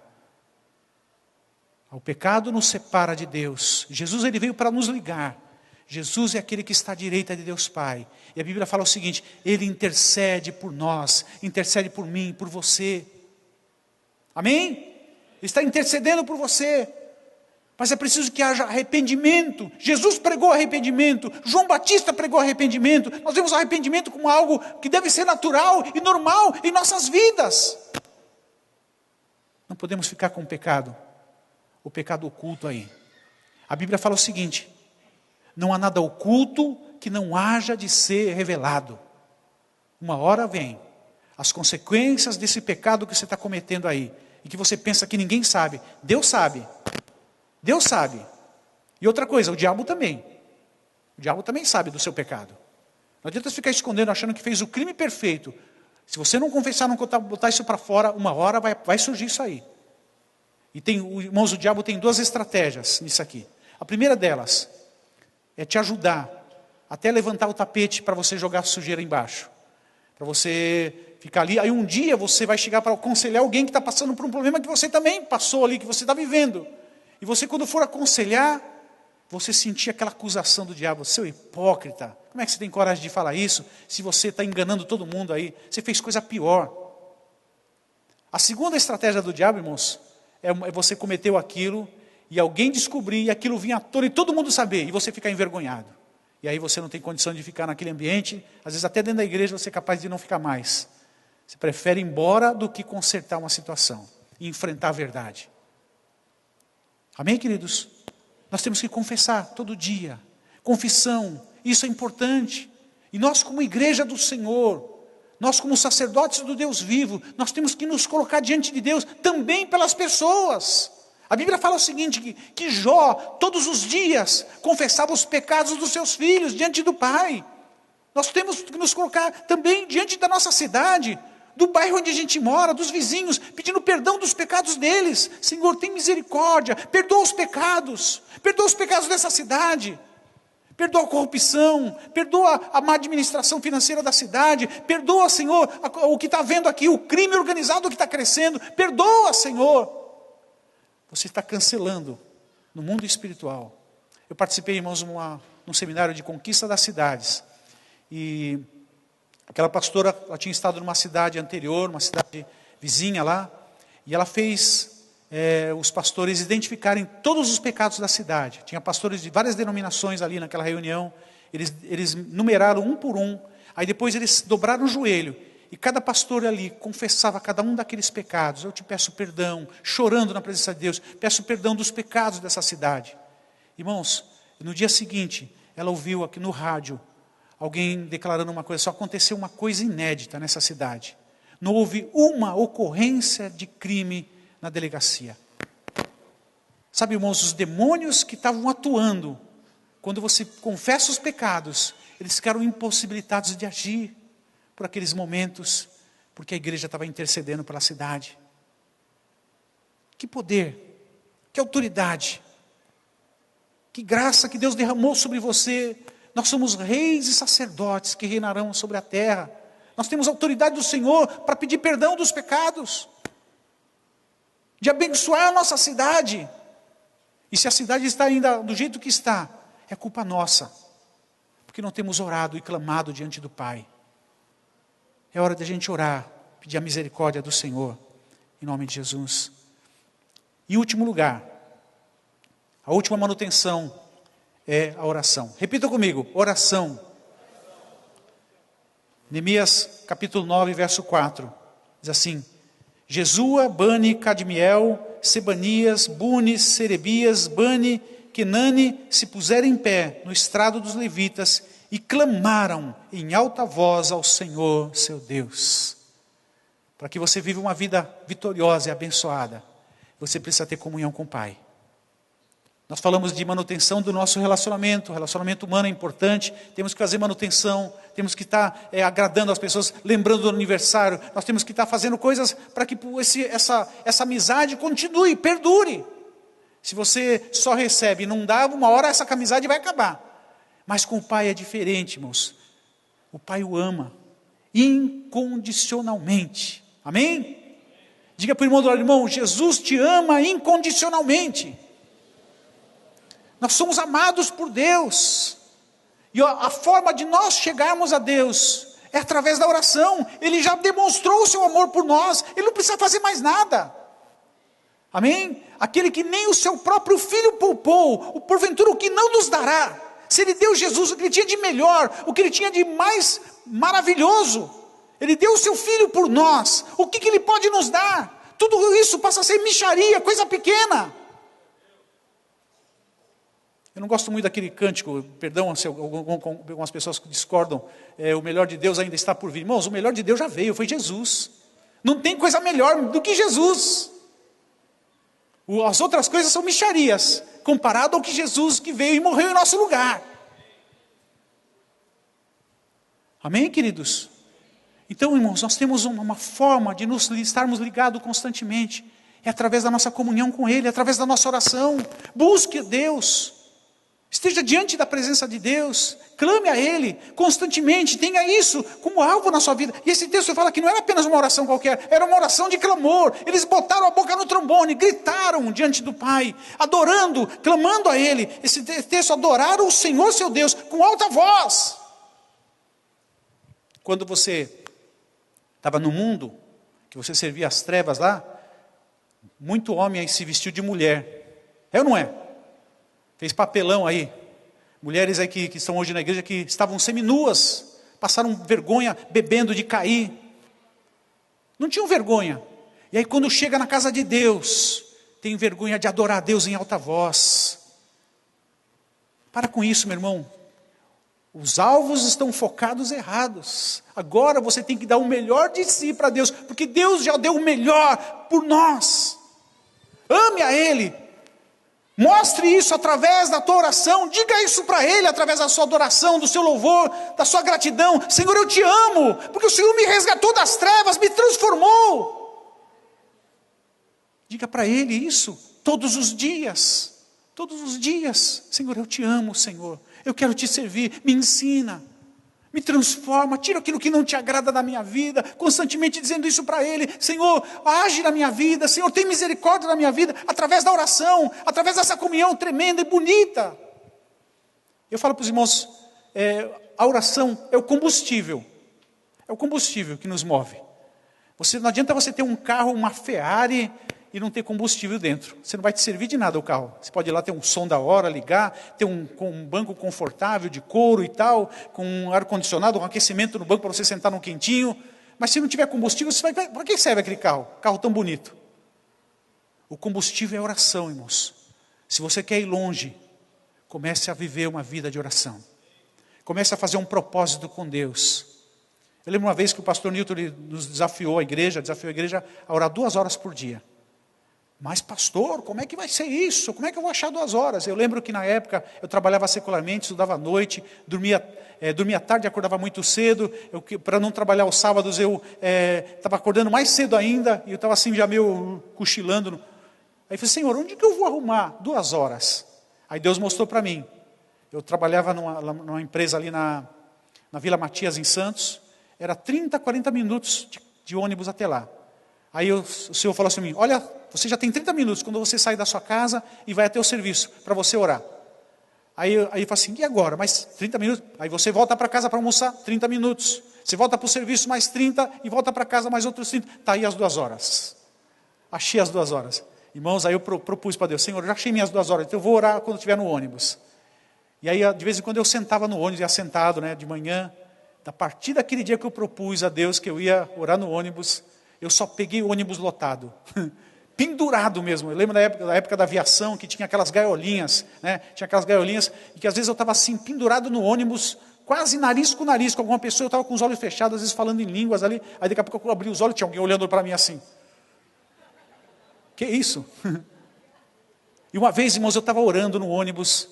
O pecado nos separa de Deus. Jesus, ele veio para nos ligar. Jesus é aquele que está à direita de Deus Pai. E a Bíblia fala o seguinte: Ele intercede por nós, intercede por mim, por você. Amém? Ele está intercedendo por você. Mas é preciso que haja arrependimento. Jesus pregou arrependimento. João Batista pregou arrependimento. Nós vemos arrependimento como algo que deve ser natural e normal em nossas vidas. Não podemos ficar com o pecado oculto aí. A Bíblia fala o seguinte: não há nada oculto que não haja de ser revelado. Uma hora vem as consequências desse pecado que você está cometendo aí, e que você pensa que ninguém sabe. Deus sabe. Deus sabe. E outra coisa, o diabo também. O diabo também sabe do seu pecado. Não adianta você ficar escondendo, achando que fez o crime perfeito. Se você não confessar, não botar isso para fora, uma hora vai surgir isso aí. E irmãos, o diabo tem duas estratégias nisso aqui. A primeira delas é te ajudar até levantar o tapete para você jogar a sujeira embaixo. Para você ficar ali. Aí um dia você vai chegar para aconselhar alguém que está passando por um problema que você também passou ali, que você está vivendo. E você, quando for aconselhar, você sentir aquela acusação do diabo: seu hipócrita, como é que você tem coragem de falar isso, se você está enganando todo mundo aí, você fez coisa pior. A segunda estratégia do diabo, irmãos, é você cometeu aquilo, e alguém descobrir, e aquilo vir à tona, e todo mundo saber, e você ficar envergonhado. E aí você não tem condição de ficar naquele ambiente, às vezes até dentro da igreja você é capaz de não ficar mais. Você prefere ir embora do que consertar uma situação, e enfrentar a verdade. Amém, queridos? Nós temos que confessar todo dia. Confissão, isso é importante. E nós, como igreja do Senhor, nós como sacerdotes do Deus vivo, nós temos que nos colocar diante de Deus também pelas pessoas. A Bíblia fala o seguinte, que Jó, todos os dias, confessava os pecados dos seus filhos diante do Pai. Nós temos que nos colocar também diante da nossa cidade, do bairro onde a gente mora, dos vizinhos, pedindo perdão dos pecados deles. Senhor, tem misericórdia, perdoa os pecados dessa cidade, perdoa a corrupção, perdoa a má administração financeira da cidade, perdoa, Senhor, o que está havendo aqui, o crime organizado que está crescendo, perdoa, Senhor. Você está cancelando no mundo espiritual. Eu participei, irmãos, num seminário de conquista das cidades, e aquela pastora, ela tinha estado numa cidade anterior, uma cidade vizinha lá, e ela fez os pastores identificarem todos os pecados da cidade. Tinha pastores de várias denominações ali naquela reunião, eles numeraram um por um, aí depois eles dobraram o joelho, e cada pastor ali confessava cada um daqueles pecados. Eu te peço perdão, chorando na presença de Deus, peço perdão dos pecados dessa cidade. Irmãos, no dia seguinte, ela ouviu aqui no rádio, alguém declarando uma coisa: só aconteceu uma coisa inédita nessa cidade. Não houve uma ocorrência de crime na delegacia. Sabe, irmãos, os demônios que estavam atuando, quando você confessa os pecados, eles ficaram impossibilitados de agir por aqueles momentos, porque a igreja estava intercedendo pela cidade. Que poder, que autoridade, que graça que Deus derramou sobre você. Nós somos reis e sacerdotes que reinarão sobre a terra. Nós temos autoridade do Senhor para pedir perdão dos pecados, de abençoar a nossa cidade. E se a cidade está ainda do jeito que está, é culpa nossa, porque não temos orado e clamado diante do Pai. É hora de a gente orar, pedir a misericórdia do Senhor, em nome de Jesus. Em último lugar, a última manutenção é a oração. Repita comigo: oração. Neemias capítulo 9, verso 4, diz assim: Jesua, Bani, Cadmiel, Sebanias, Buni, Serebias, Bani, Kenani se puseram em pé no estrado dos levitas e clamaram em alta voz ao Senhor seu Deus. Para que você viva uma vida vitoriosa e abençoada, você precisa ter comunhão com o Pai. Nós falamos de manutenção do nosso relacionamento. O relacionamento humano é importante. Temos que fazer manutenção. Temos que estar agradando as pessoas, lembrando do aniversário. Nós temos que estar fazendo coisas para que essa amizade continue, perdure. Se você só recebe e não dá, uma hora essa amizade vai acabar. Mas com o Pai é diferente, irmãos. O Pai o ama incondicionalmente. Amém? Diga para o irmão do lado: irmão, Jesus te ama incondicionalmente. Nós somos amados por Deus. E a forma de nós chegarmos a Deus é através da oração. Ele já demonstrou o seu amor por nós, ele não precisa fazer mais nada. Amém? Aquele que nem o seu próprio filho poupou, porventura o que não nos dará? Se ele deu Jesus o que ele tinha de melhor, o que ele tinha de mais maravilhoso, ele deu o seu filho por nós, o que ele pode nos dar? Tudo isso passa a ser mixaria, coisa pequena. Eu não gosto muito daquele cântico, perdão se algumas pessoas discordam, o melhor de Deus ainda está por vir. Irmãos, o melhor de Deus já veio, foi Jesus. Não tem coisa melhor do que Jesus. As outras coisas são mixarias, comparado ao que Jesus que veio e morreu em nosso lugar. Amém, queridos? Então, irmãos, nós temos uma forma de estarmos ligados constantemente. É através da nossa comunhão com Ele, é através da nossa oração. Busque a Deus. Esteja diante da presença de Deus. Clame a Ele constantemente. Tenha isso como alvo na sua vida. E esse texto fala que não era apenas uma oração qualquer. Era uma oração de clamor. Eles botaram a boca no trombone. Gritaram diante do Pai. Adorando, clamando a Ele. Esse texto, adoraram o Senhor seu Deus com alta voz. Quando você estava no mundo, que você servia as trevas lá, muito homem aí se vestiu de mulher. É ou não é? Fez papelão aí. Mulheres aí que estão hoje na igreja, que estavam seminuas, passaram vergonha bebendo de cair. Não tinham vergonha. E aí quando chega na casa de Deus, tem vergonha de adorar a Deus em alta voz. Para com isso, meu irmão. Os alvos estão focados errados. Agora você tem que dar o melhor de si para Deus, porque Deus já deu o melhor por nós. Ame a Ele. Mostre isso através da tua oração. Diga isso para Ele através da sua adoração, do seu louvor, da sua gratidão. Senhor, eu te amo, porque o Senhor me resgatou das trevas, me transformou. Diga para Ele isso todos os dias. Todos os dias. Senhor, eu te amo, Senhor. Eu quero te servir, me ensina, me transforma, tira aquilo que não te agrada da minha vida, constantemente dizendo isso para Ele. Senhor, age na minha vida, Senhor, tem misericórdia na minha vida, através da oração, através dessa comunhão tremenda e bonita. Eu falo para os irmãos, a oração é o combustível que nos move. Não adianta você ter um carro, uma Ferrari, e não ter combustível dentro. Você não vai te servir de nada o carro. Você pode ir lá ter um som da hora, ligar, ter um banco confortável de couro e tal, com um ar-condicionado, um aquecimento no banco para você sentar num quentinho. Mas se não tiver combustível, você vai... Para que serve aquele carro? Carro tão bonito. O combustível é oração, irmãos. Se você quer ir longe, comece a viver uma vida de oração. Comece a fazer um propósito com Deus. Eu lembro uma vez que o pastor Newton nos desafiou a igreja a orar 2 horas por dia. Mas pastor, como é que vai ser isso? Como é que eu vou achar 2 horas? Eu lembro que na época eu trabalhava secularmente, estudava à noite, dormia tarde, acordava muito cedo. Para não trabalhar os sábados eu estava acordando mais cedo ainda, e eu estava assim já meio cochilando. Aí eu falei, Senhor, onde que eu vou arrumar 2 horas? Aí Deus mostrou para mim. Eu trabalhava numa empresa ali na Vila Matias, em Santos. Era 30, 40 minutos de ônibus até lá. Aí o Senhor falou assim, olha, você já tem 30 minutos quando você sai da sua casa e vai até o serviço para você orar. Aí eu falei assim, e agora? Mais 30 minutos? Aí você volta para casa para almoçar, 30 minutos. Você volta para o serviço mais 30 e volta para casa mais outros 30. Está aí as 2 horas. Achei as 2 horas. Irmãos, aí eu propus para Deus, Senhor, eu já achei minhas 2 horas, então eu vou orar quando estiver no ônibus. E aí de vez em quando eu sentava no ônibus, ia sentado, né, de manhã. A partir daquele dia que eu propus a Deus que eu ia orar no ônibus, eu só peguei o ônibus lotado, pendurado mesmo. Eu lembro da época da aviação, que tinha aquelas gaiolinhas, né? Tinha aquelas gaiolinhas, e que às vezes eu estava assim, pendurado no ônibus, quase nariz com alguma pessoa, eu estava com os olhos fechados, às vezes falando em línguas ali, aí daqui a pouco eu abri os olhos, tinha alguém olhando para mim assim. Que isso? E uma vez, irmãos, eu estava orando no ônibus,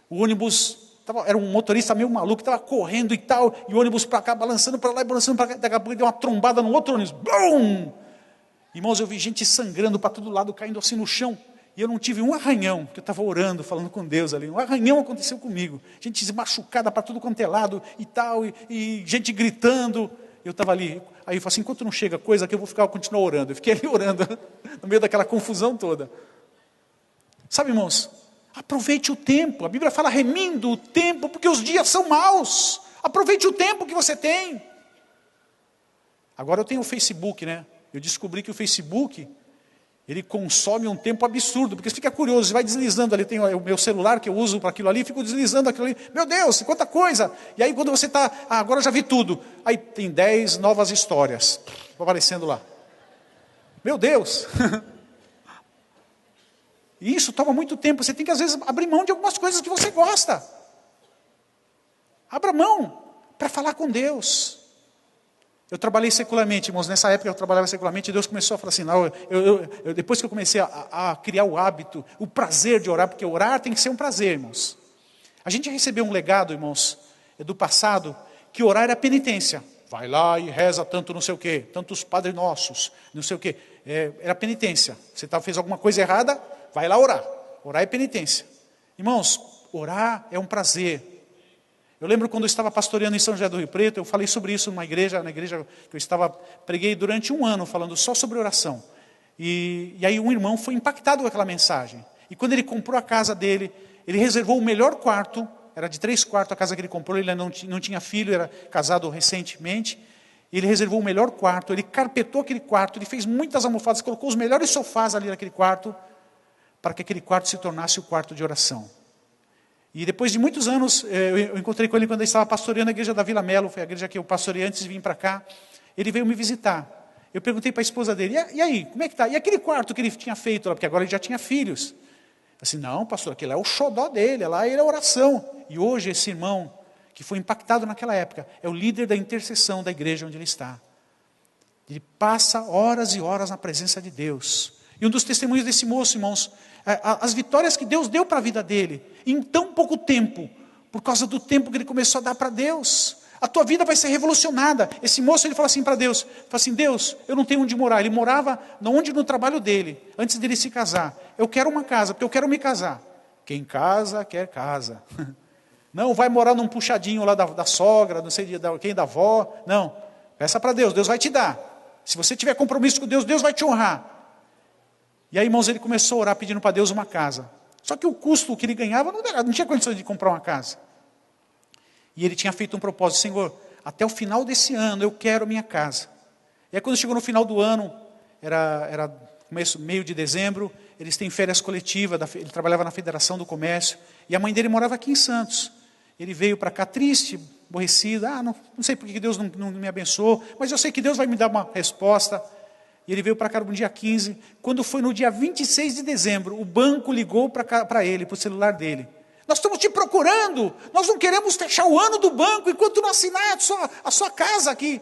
o ônibus... Era um motorista meio maluco, estava correndo e tal, e o ônibus para cá, balançando para lá e balançando para cá, daqui a pouco deu uma trombada no outro ônibus, BUM! Irmãos, eu vi gente sangrando para todo lado, caindo assim no chão, e eu não tive um arranhão, porque eu estava orando, falando com Deus ali, um arranhão aconteceu comigo, gente machucada para tudo quanto é lado e tal, e gente gritando, eu estava ali, aí eu falei assim, enquanto não chega coisa aqui, eu vou continuar orando, eu fiquei ali orando, no meio daquela confusão toda. Sabe, irmãos, Aproveite o tempo. A Bíblia fala remindo o tempo, porque os dias são maus. Aproveite o tempo que você tem. Agora eu tenho o Facebook, né? Eu descobri que o Facebook, ele consome um tempo absurdo, porque você fica curioso, você vai deslizando ali, tem o meu celular que eu uso para aquilo ali, fico deslizando aquilo ali, meu Deus, quanta coisa! E aí quando você está, agora eu já vi tudo, aí tem 10 novas histórias, aparecendo lá. Meu Deus! E isso toma muito tempo, você tem que às vezes abrir mão de algumas coisas que você gosta. Abra mão para falar com Deus. Eu trabalhei secularmente, irmãos, nessa época eu trabalhava secularmente, e Deus começou a falar assim, não, depois que eu comecei a criar o hábito, o prazer de orar, porque orar tem que ser um prazer, irmãos. A gente recebeu um legado, irmãos, do passado, que orar era penitência. Vai lá e reza tanto não sei o quê, tantos Padres Nossos, não sei o quê. Era penitência. Você fez alguma coisa errada, vai lá orar. Orar é penitência. Irmãos, orar é um prazer. Eu lembro quando eu estava pastoreando em São José do Rio Preto, eu falei sobre isso na igreja que eu estava, preguei durante 1 ano, falando só sobre oração. E aí um irmão foi impactado com aquela mensagem. E quando ele comprou a casa dele, ele reservou o melhor quarto, era de 3 quartos a casa que ele comprou, ele não tinha filho, era casado recentemente. Ele reservou o melhor quarto, ele carpetou aquele quarto, ele fez muitas almofadas, colocou os melhores sofás ali naquele quarto, para que aquele quarto se tornasse o quarto de oração. E depois de muitos anos, eu encontrei com ele quando ele estava pastoreando a igreja da Vila Melo, foi a igreja que eu pastoreei antes de vir para cá. Ele veio me visitar. Eu perguntei para a esposa dele, e aí, como é que está? E aquele quarto que ele tinha feito lá, porque agora ele já tinha filhos. Assim, não, pastor, aquele é o xodó dele, lá ele é oração. E hoje esse irmão, que foi impactado naquela época, é o líder da intercessão da igreja onde ele está. Ele passa horas e horas na presença de Deus. E um dos testemunhos desse moço, irmãos, as vitórias que Deus deu para a vida dele, em tão pouco tempo, por causa do tempo que ele começou a dar para Deus. A tua vida vai ser revolucionada. Esse moço, ele fala assim para Deus, Deus, eu não tenho onde morar. Ele morava no trabalho dele, antes dele se casar. Eu quero uma casa, porque eu quero me casar. Quem casa, quer casa. Não vai morar num puxadinho lá da sogra, não sei quem, da avó. Não, peça para Deus, Deus vai te dar. Se você tiver compromisso com Deus, Deus vai te honrar. E aí, irmãos, ele começou a orar pedindo para Deus uma casa. Só que o custo que ele ganhava não tinha condições de comprar uma casa. E ele tinha feito um propósito, Senhor, até o final desse ano eu quero a minha casa. E aí quando chegou no final do ano, era meio de dezembro, eles têm férias coletivas, ele trabalhava na Federação do Comércio, e a mãe dele morava aqui em Santos. Ele veio para cá triste, aborrecido, não sei por que Deus não me abençoou, mas eu sei que Deus vai me dar uma resposta. E ele veio para cá no dia 15, quando foi no dia 26 de dezembro, o banco ligou para ele, para o celular dele. Nós estamos te procurando, nós não queremos fechar o ano do banco, enquanto não assinar a sua casa aqui.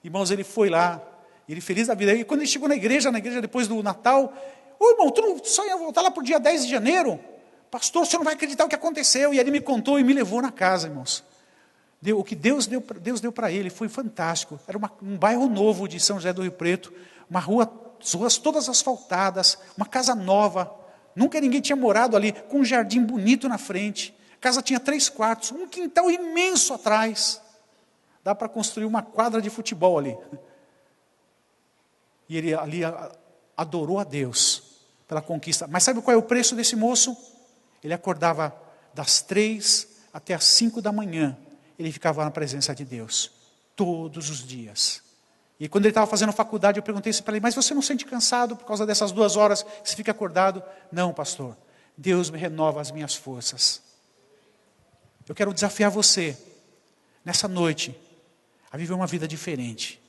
Irmãos, ele foi lá, ele feliz da vida. E quando ele chegou na igreja depois do Natal, irmão, tu não só ia voltar lá para o dia 10 de janeiro? Pastor, você não vai acreditar o que aconteceu. E ele me contou e me levou na casa, irmãos. O que Deus deu para ele foi fantástico. Era um bairro novo de São José do Rio Preto, as ruas todas asfaltadas, uma casa nova, nunca ninguém tinha morado ali, com um jardim bonito na frente, a casa tinha 3 quartos, um quintal imenso atrás, dá para construir uma quadra de futebol ali. E ele ali adorou a Deus pela conquista. Mas sabe qual é o preço desse moço? Ele acordava das 3 até as 5 da manhã, ele ficava na presença de Deus, todos os dias. E quando ele estava fazendo faculdade, eu perguntei para ele, mas você não sente cansado por causa dessas 2 horas que você fica acordado? Não, pastor, Deus me renova as minhas forças. Eu quero desafiar você, nessa noite, a viver uma vida diferente.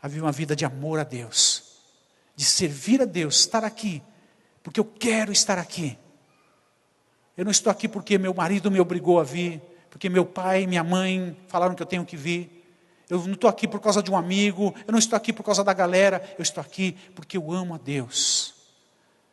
A viver uma vida de amor a Deus. De servir a Deus, estar aqui, porque eu quero estar aqui. Eu não estou aqui porque meu marido me obrigou a vir, porque meu pai e minha mãe falaram que eu tenho que vir. Eu não estou aqui por causa de um amigo, eu não estou aqui por causa da galera, eu estou aqui porque eu amo a Deus.